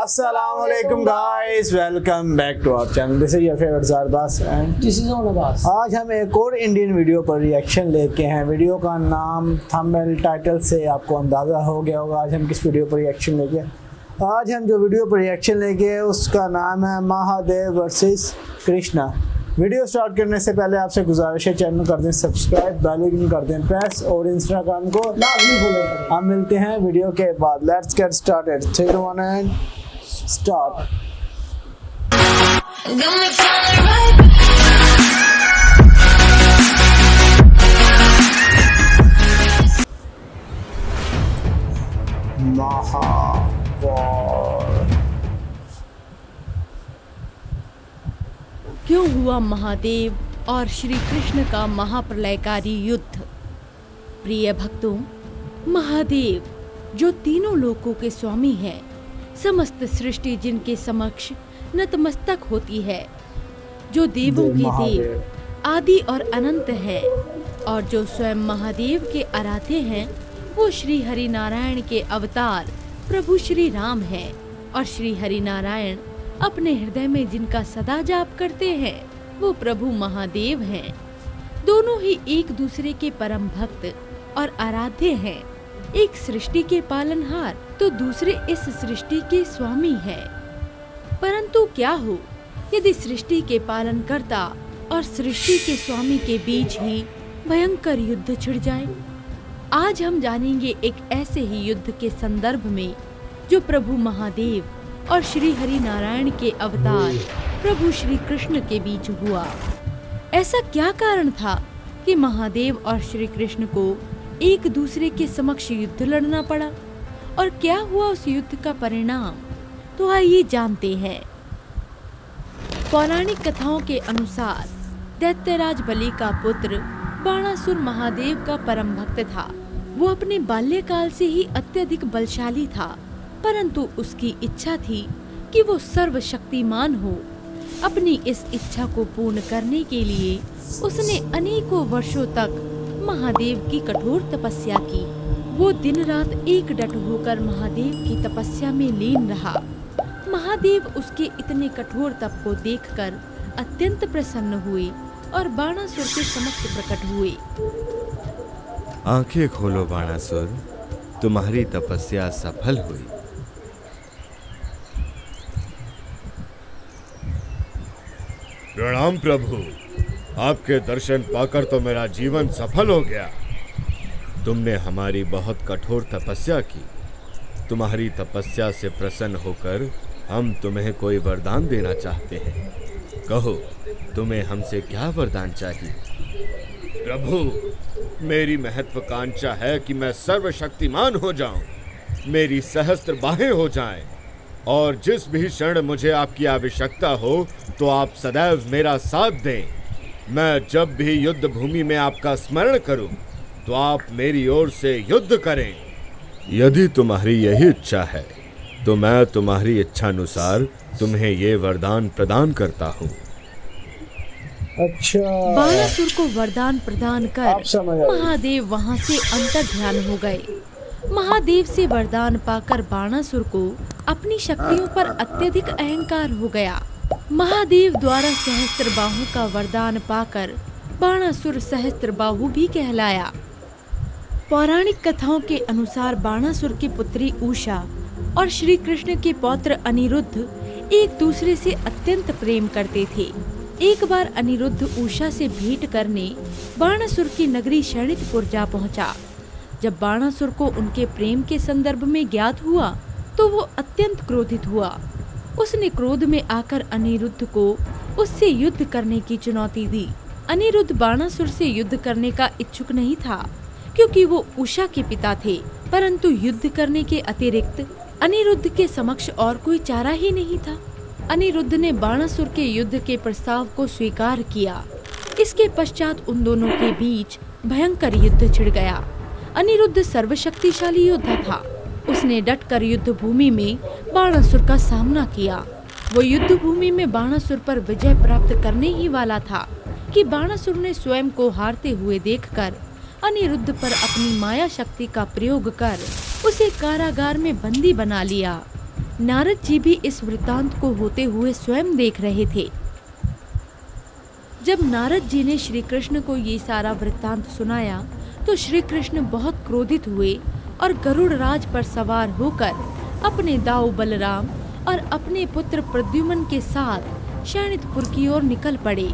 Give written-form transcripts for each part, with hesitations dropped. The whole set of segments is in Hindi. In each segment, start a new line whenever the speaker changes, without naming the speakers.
Assalamualaikum guys, welcome back to our channel. This is your favorite Zarbas and
this is Abbas.
आज हम एक और इंडियन वीडियो पर रिएक्शन लेके हैं। वीडियो का नाम थंबनेल टाइटल से आपको अंदाज़ा हो गया होगा आज हम किस वीडियो पर रिएक्शन लेके। आज हम जो वीडियो पर रिएक्शन लेके हैं उसका नाम है Mahadev versus Krishna. Video start करने से पहले आपसे गुजारिश है चैनल कर दें सब्सक्राइब, बेल आइकन कर दें प्रेस और इंस्टाग्राम को लाजमी फॉलो करें। हम मिलते हैं वीडियो के बाद। Let's get started. 3 2 1 and start.
क्यों हुआ महादेव और श्री कृष्ण का महाप्रलयकारी युद्ध? प्रिय भक्तों, महादेव जो तीनों लोकों के स्वामी हैं, समस्त सृष्टि जिनके समक्ष नतमस्तक होती है, जो देवों के देव आदि और अनंत हैं और जो स्वयं महादेव के आराध्य हैं, वो श्री हरि नारायण के अवतार प्रभु श्री राम हैं। और श्री हरि नारायण अपने हृदय में जिनका सदा जाप करते हैं वो प्रभु महादेव हैं। दोनों ही एक दूसरे के परम भक्त और आराध्य हैं। एक सृष्टि के पालनहार तो दूसरे इस सृष्टि के स्वामी हैं। परंतु क्या हो यदि सृष्टि के पालनकर्ता और सृष्टि के स्वामी के बीच ही भयंकर युद्ध छिड़ जाए? आज हम जानेंगे एक ऐसे ही युद्ध के संदर्भ में जो प्रभु महादेव और श्री हरि नारायण के अवतार प्रभु श्री कृष्ण के बीच हुआ। ऐसा क्या कारण था कि महादेव और श्री कृष्ण को एक दूसरे के समक्ष युद्ध लड़ना पड़ा और क्या हुआ उस युद्ध का परिणाम? तो आइए जानते हैं। पौराणिक कथाओं के अनुसार दैत्यराज बलि का पुत्र बाणासुर महादेव का परम भक्त था। वो अपने बाल्यकाल से ही अत्यधिक बलशाली था, परंतु उसकी इच्छा थी कि वो सर्वशक्तिमान हो। अपनी इस इच्छा को पूर्ण करने के लिए उसने अनेकों वर्षों तक महादेव की कठोर तपस्या की। वो दिन रात एकडट होकर महादेव की तपस्या में लीन रहा। महादेव उसके इतने कठोर तप को देखकर अत्यंत प्रसन्न हुए और बाणासुर के समक्ष प्रकट हुए।
आंखें खोलो बाणासुर, तुम्हारी तपस्या सफल हुई।
प्रणाम प्रभु, आपके दर्शन पाकर तो मेरा जीवन सफल हो गया। तुमने हमारी बहुत कठोर तपस्या की। तुम्हारी तपस्या से प्रसन्न होकर हम तुम्हें कोई वरदान देना चाहते हैं। कहो, तुम्हें हमसे क्या वरदान चाहिए? प्रभु, मेरी महत्वाकांक्षा है कि मैं सर्वशक्तिमान हो जाऊं, मेरी सहस्त्र बाहें हो जाएं, और जिस भी क्षण मुझे आपकी आवश्यकता हो तो आप सदैव मेरा साथ दें। मैं जब भी युद्ध भूमि में आपका स्मरण करूं तो आप मेरी ओर से युद्ध करें।
यदि तुम्हारी यही इच्छा है तो मैं तुम्हारी इच्छा अनुसार तुम्हें ये वरदान प्रदान करता हूँ।
अच्छा,
बाणासुर को वरदान प्रदान कर महादेव वहाँ से अंतर्ध्यान हो गए। महादेव से वरदान पाकर बाणासुर को अपनी शक्तियों पर अत्यधिक अहंकार हो गया। महादेव द्वारा सहस्त्र बाहु का वरदान पाकर बाणासुर सहस्त्र बाहु भी कहलाया। पौराणिक कथाओं के अनुसार बाणासुर की पुत्री उषा और श्री कृष्ण के पौत्र अनिरुद्ध एक दूसरे से अत्यंत प्रेम करते थे। एक बार अनिरुद्ध उषा से भेंट करने बाणासुर की नगरी शरणितपुर जा पहुंचा। जब बाणासुर को उनके प्रेम के संदर्भ में ज्ञात हुआ तो वो अत्यंत क्रोधित हुआ। उसने क्रोध में आकर अनिरुद्ध को उससे युद्ध करने की चुनौती दी। अनिरुद्ध बाणासुर से युद्ध करने का इच्छुक नहीं था क्योंकि वो उषा के पिता थे, परंतु युद्ध करने के अतिरिक्त अनिरुद्ध के समक्ष और कोई चारा ही नहीं था। अनिरुद्ध ने बाणासुर के युद्ध के प्रस्ताव को स्वीकार किया। इसके पश्चात उन दोनों के बीच भयंकर युद्ध छिड़ गया। अनिरुद्ध सर्वशक्तिशाली योद्धा था। उसने डटकर युद्ध भूमि में बाणासुर का सामना किया। वो युद्ध भूमि में बाणासुर पर विजय प्राप्त करने ही वाला था कि बाणासुर ने स्वयं को हारते हुए देखकर अनिरुद्ध पर अपनी माया शक्ति का प्रयोग कर उसे कारागार में बंदी बना लिया। नारद जी भी इस वृत्तांत को होते हुए स्वयं देख रहे थे। जब नारद जी ने श्री कृष्ण को ये सारा वृत्तांत सुनाया तो श्री कृष्ण बहुत क्रोधित हुए और गरुड़ राज पर सवार होकर अपने दाऊ बलराम और अपने पुत्र प्रद्युम्न के साथ शैणितपुर की ओर निकल पड़े।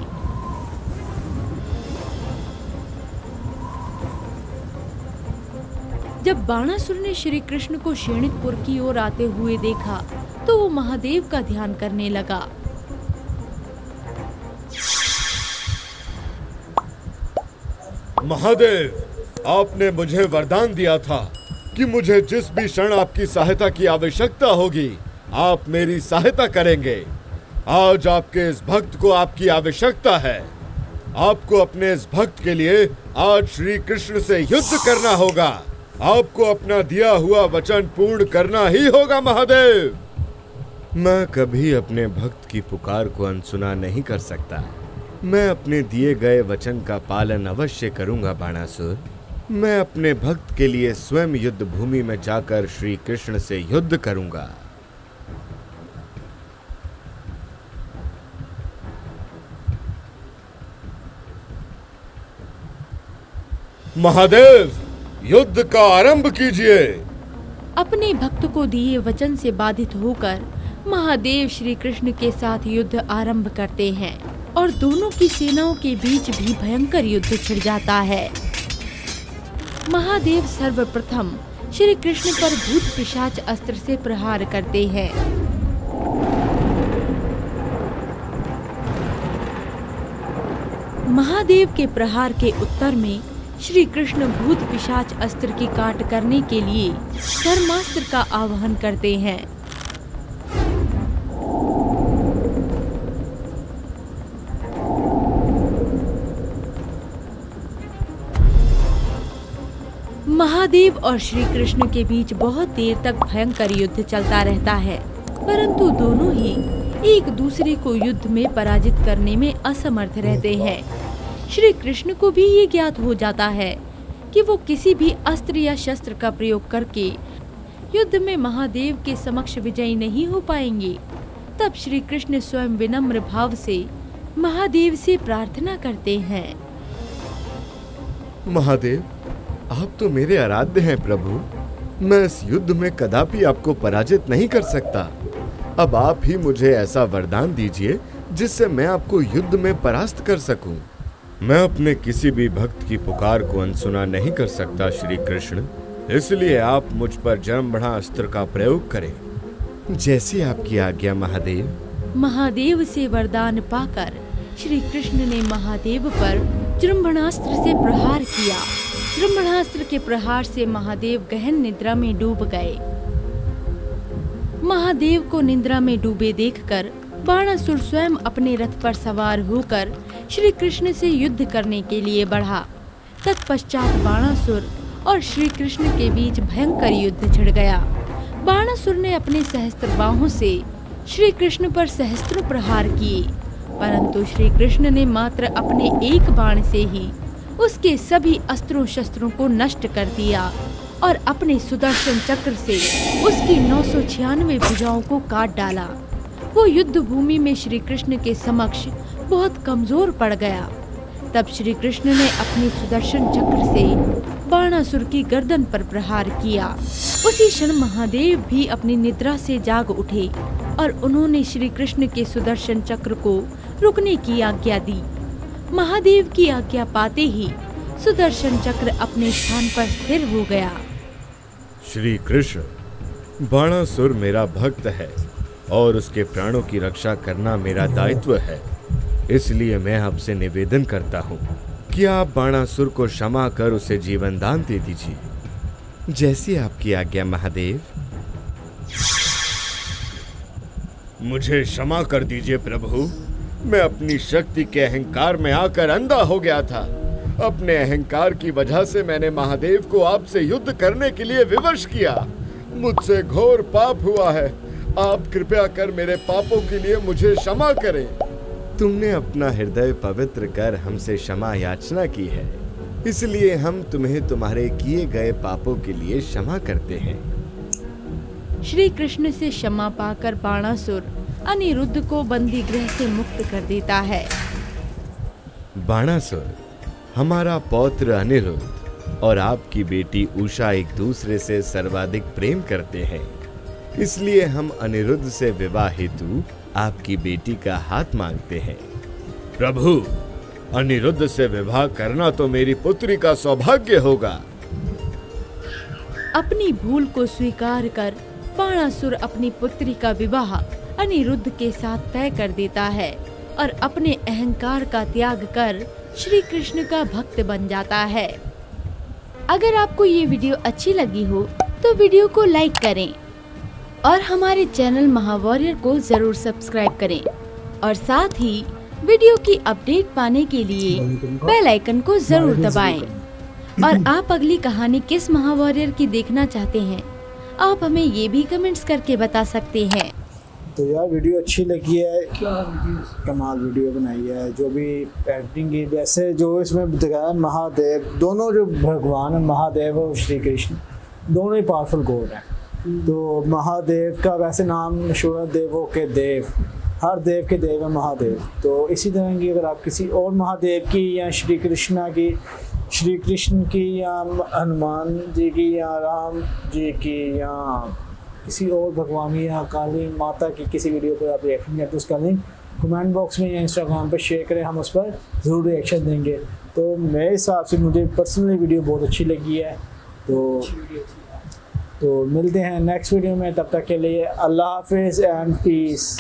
जब बाणासुर ने श्री कृष्ण को शैणितपुर की ओर आते हुए देखा तो वो महादेव का ध्यान करने लगा।
महादेव, आपने मुझे वरदान दिया था कि मुझे जिस भी क्षण आपकी सहायता की आवश्यकता होगी आप मेरी सहायता करेंगे। आज आपके इस भक्त को आपकी आवश्यकता है। आपको अपने इस भक्त के लिए आज श्री कृष्ण से युद्ध करना होगा। आपको अपना दिया हुआ वचन पूर्ण करना ही होगा महादेव।
मैं कभी अपने भक्त की पुकार को अनसुना नहीं कर सकता। मैं अपने दिए गए वचन का पालन अवश्य करूंगा बाणासुर। मैं अपने भक्त के लिए स्वयं युद्ध भूमि में जाकर श्री कृष्ण से युद्ध करूंगा।
महादेव, युद्ध का आरंभ कीजिए।
अपने भक्त को दिए वचन से बाधित होकर महादेव श्री कृष्ण के साथ युद्ध आरंभ करते हैं और दोनों की सेनाओं के बीच भी भयंकर युद्ध छिड़ जाता है। महादेव सर्वप्रथम श्री कृष्ण पर भूत पिशाच अस्त्र से प्रहार करते हैं। महादेव के प्रहार के उत्तर में श्री कृष्ण भूत पिशाच अस्त्र की काट करने के लिए धर्मास्त्र का आवाहन करते हैं। महादेव और श्री कृष्ण के बीच बहुत देर तक भयंकर युद्ध चलता रहता है, परंतु दोनों ही एक दूसरे को युद्ध में पराजित करने में असमर्थ रहते हैं। श्री कृष्ण को भी ये ज्ञात हो जाता है कि वो किसी भी अस्त्र या शस्त्र का प्रयोग करके युद्ध में महादेव के समक्ष विजयी नहीं हो पाएंगे। तब श्री कृष्ण स्वयं विनम्र भाव से महादेव से प्रार्थना करते हैं।
महादेव, आप तो मेरे आराध्य हैं प्रभु। मैं इस युद्ध में कदापि आपको पराजित नहीं कर सकता। अब आप ही मुझे ऐसा वरदान दीजिए जिससे मैं आपको युद्ध में परास्त कर सकूं।
मैं अपने किसी भी भक्त की पुकार को अनसुना नहीं कर सकता श्री कृष्ण, इसलिए आप मुझ पर जन्मबढ़ा अस्त्र का प्रयोग करें।
जैसी आपकी आज्ञा महादेव।
महादेव से वरदान पाकर श्री कृष्ण ने महादेव पर जृंभणास्त्र से प्रहार किया। जृंभणास्त्र के प्रहार से महादेव गहन निद्रा में डूब गए। महादेव को निद्रा में डूबे देखकर बाणासुर स्वयं अपने रथ पर सवार होकर श्री कृष्ण से युद्ध करने के लिए बढ़ा। तत्पश्चात बाणासुर और श्री कृष्ण के बीच भयंकर युद्ध छिड़ गया। बाणासुर ने अपने सहस्त्र बाहों से श्री कृष्ण पर सहस्त्रों प्रहार किए, परंतु श्री कृष्ण ने मात्र अपने एक बाण से ही उसके सभी अस्त्रों शस्त्रों को नष्ट कर दिया और अपने सुदर्शन चक्र से उसकी 996 भुजाओं को काट डाला। वो युद्ध भूमि में श्री कृष्ण के समक्ष बहुत कमजोर पड़ गया। तब श्री कृष्ण ने अपने सुदर्शन चक्र से बाणासुर की गर्दन पर प्रहार किया। उसी क्षण महादेव भी अपनी निद्रा से जाग उठे और उन्होंने श्री कृष्ण के सुदर्शन चक्र को रुकने की आज्ञा दी। महादेव की आज्ञा पाते ही सुदर्शन चक्र अपने स्थान पर स्थिर हो गया।
श्री कृष्ण, बाणासुर मेरा भक्त है और उसके प्राणों की रक्षा करना मेरा दायित्व है, इसलिए मैं आपसे निवेदन करता हूँ कि आप बाणासुर को क्षमा कर उसे जीवन दान दे दीजिए।
जैसी आपकी आज्ञा महादेव।
मुझे क्षमा कर दीजिए प्रभु। मैं अपनी शक्ति के अहंकार में आकर अंधा हो गया था। अपने अहंकार की वजह से मैंने महादेव को आपसे युद्ध करने के लिए विवश किया। मुझसे घोर पाप हुआ है। आप कृपया कर मेरे पापों के लिए मुझे क्षमा करें।
तुमने अपना हृदय पवित्र कर हमसे क्षमा याचना की है, इसलिए हम तुम्हें तुम्हारे किए गए पापों के लिए क्षमा करते हैं।
श्री कृष्ण से क्षमा पाकर बाणासुर अनिरुद्ध को बंदी गृह से मुक्त कर देता है।
बाणासुर, हमारा पौत्र अनिरुद्ध और आपकी बेटी उषा एक दूसरे से सर्वाधिक प्रेम करते हैं, इसलिए हम अनिरुद्ध से विवाह हेतु आपकी बेटी का हाथ मांगते हैं।
प्रभु, अनिरुद्ध से विवाह करना तो मेरी पुत्री का सौभाग्य होगा।
अपनी भूल को स्वीकार कर बाणासुर अपनी पुत्री का विवाह अनिरुद्ध के साथ तय कर देता है और अपने अहंकार का त्याग कर श्री कृष्ण का भक्त बन जाता है। अगर आपको ये वीडियो अच्छी लगी हो तो वीडियो को लाइक करें और हमारे चैनल महावॉरियर को जरूर सब्सक्राइब करें और साथ ही वीडियो की अपडेट पाने के लिए बेल आइकन को जरूर दबाएं। और आप अगली कहानी किस महावॉरियर की देखना चाहते हैं, आप हमें ये भी कमेंट्स करके बता सकते हैं।
तो यार वीडियो अच्छी लगी है, कमाल वीडियो बनाई है। जो भी एडिटिंग की, जैसे जो इसमें दिखाया महादेव, दोनों जो भगवान है महादेव और श्री कृष्ण, दोनों ही पावरफुल गॉड हैं। तो महादेव का वैसे नाम मशहूर है देवों के देव, हर देव के देव है महादेव। तो इसी तरह की अगर आप किसी और महादेव की या श्री कृष्ण की या हनुमान जी की या राम जी की या किसी और भगवान की या काली माता की किसी वीडियो पर आप रिएक्शन करते, उसका लिंक कमेंट बॉक्स में या इंस्टाग्राम पर शेयर करें, हम उस पर ज़रूर रिएक्शन देंगे। तो मेरे हिसाब से मुझे पर्सनली वीडियो बहुत अच्छी लगी है। तो मिलते हैं नेक्स्ट वीडियो में, तब तक के लिए अल्लाह हाफिज़ एंड पीस।